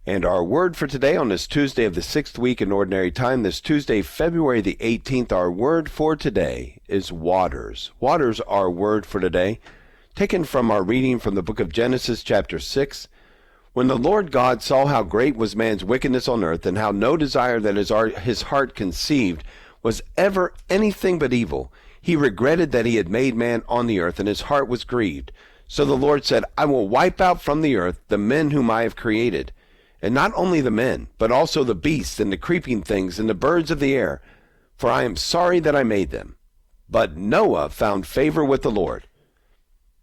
And our word for today on this Tuesday of the 6th week in Ordinary Time, this Tuesday, February the 18th, our word for today is waters. Waters, our word for today, taken from our reading from the book of Genesis, chapter 6. When the Lord God saw how great was man's wickedness on earth, and how no desire that his heart conceived was ever anything but evil, he regretted that he had made man on the earth, and his heart was grieved. So the Lord said, I will wipe out from the earth the men whom I have created, and not only the men, but also the beasts and the creeping things and the birds of the air, for I am sorry that I made them. But Noah found favor with the Lord.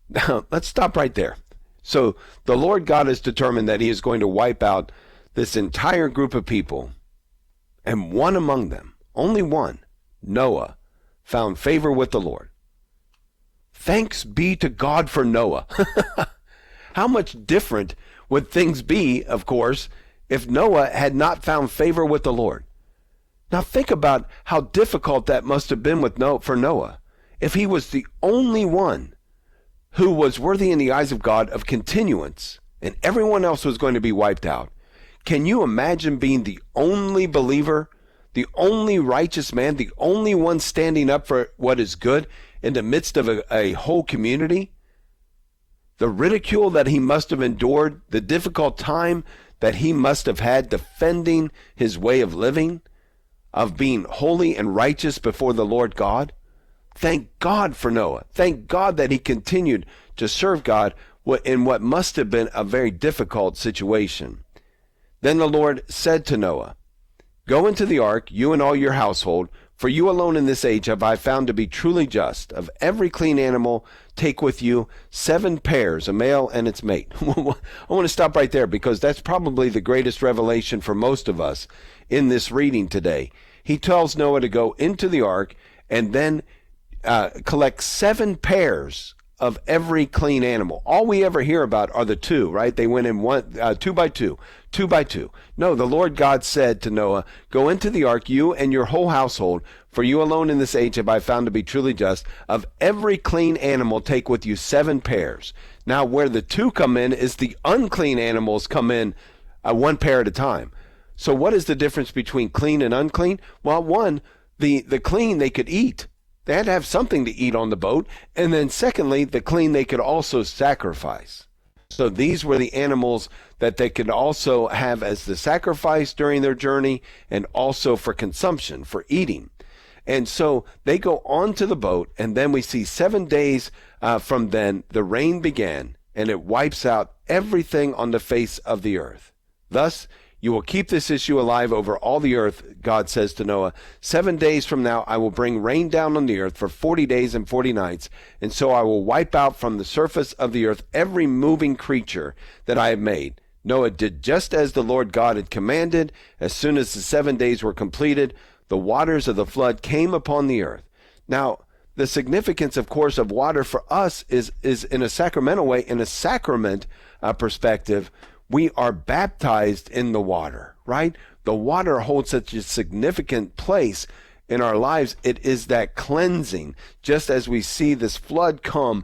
Now, let's stop right there. So the Lord God has determined that he is going to wipe out this entire group of people, and one among them, only one, Noah, found favor with the Lord. Thanks be to God for Noah. How much different would things be, of course, if Noah had not found favor with the Lord? Now think about how difficult that must have been for Noah, if he was the only one who was worthy in the eyes of God of continuance, and everyone else was going to be wiped out. Can you imagine being the only believer, the only righteous man, the only one standing up for what is good in the midst of a whole community? The ridicule that he must have endured, the difficult time that he must have had defending his way of living, of being holy and righteous before the Lord God. Thank God for Noah. Thank God that he continued to serve God in what must have been a very difficult situation. Then the Lord said to Noah, Go into the ark, you and all your household, for you alone in this age have I found to be truly just. Of every clean animal, take with you 7 pairs, a male and its mate. I want to stop right there because that's probably the greatest revelation for most of us in this reading today. He tells Noah to go into the ark and then collect 7 pairs of every clean animal. All we ever hear about are the 2, right? They went in 2 by 2. No, the Lord God said to Noah, Go into the ark, you and your whole household, for you alone in this age have I found to be truly just. Of every clean animal take with you 7 pairs. Now where the 2 come in is the unclean animals come in 1 pair at a time. So what is the difference between clean and unclean? Well, one, the clean they could eat. They had to have something to eat on the boat. And then secondly, the clean they could also sacrifice. So these were the animals that they could also have as the sacrifice during their journey and also for consumption, for eating. And so they go onto the boat, and then we see 7 days from then the rain began, and it wipes out everything on the face of the earth. Thus, you will keep this issue alive over all the earth, God says to Noah. 7 days from now I will bring rain down on the earth for 40 days and 40 nights, and so I will wipe out from the surface of the earth every moving creature that I have made. Noah did just as the Lord God had commanded. As soon as the 7 days were completed, the waters of the flood came upon the earth. Now, the significance, of course, of water for us is in a sacramental way, in a sacrament perspective. We are baptized in the water, right? The water holds such a significant place in our lives. It is that cleansing, just as we see this flood come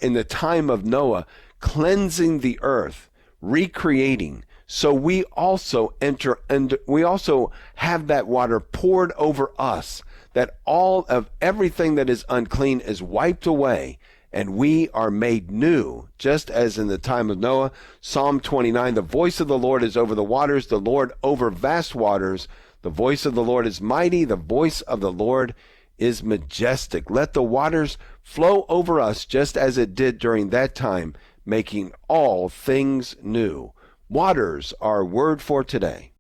in the time of Noah, cleansing the earth, recreating. So we also enter, and we also have that water poured over us, that all of everything that is unclean is wiped away, and we are made new, just as in the time of Noah. Psalm 29, the voice of the Lord is over the waters, the Lord over vast waters. The voice of the Lord is mighty, the voice of the Lord is majestic. Let the waters flow over us just as it did during that time, making all things new. Waters are our word for today.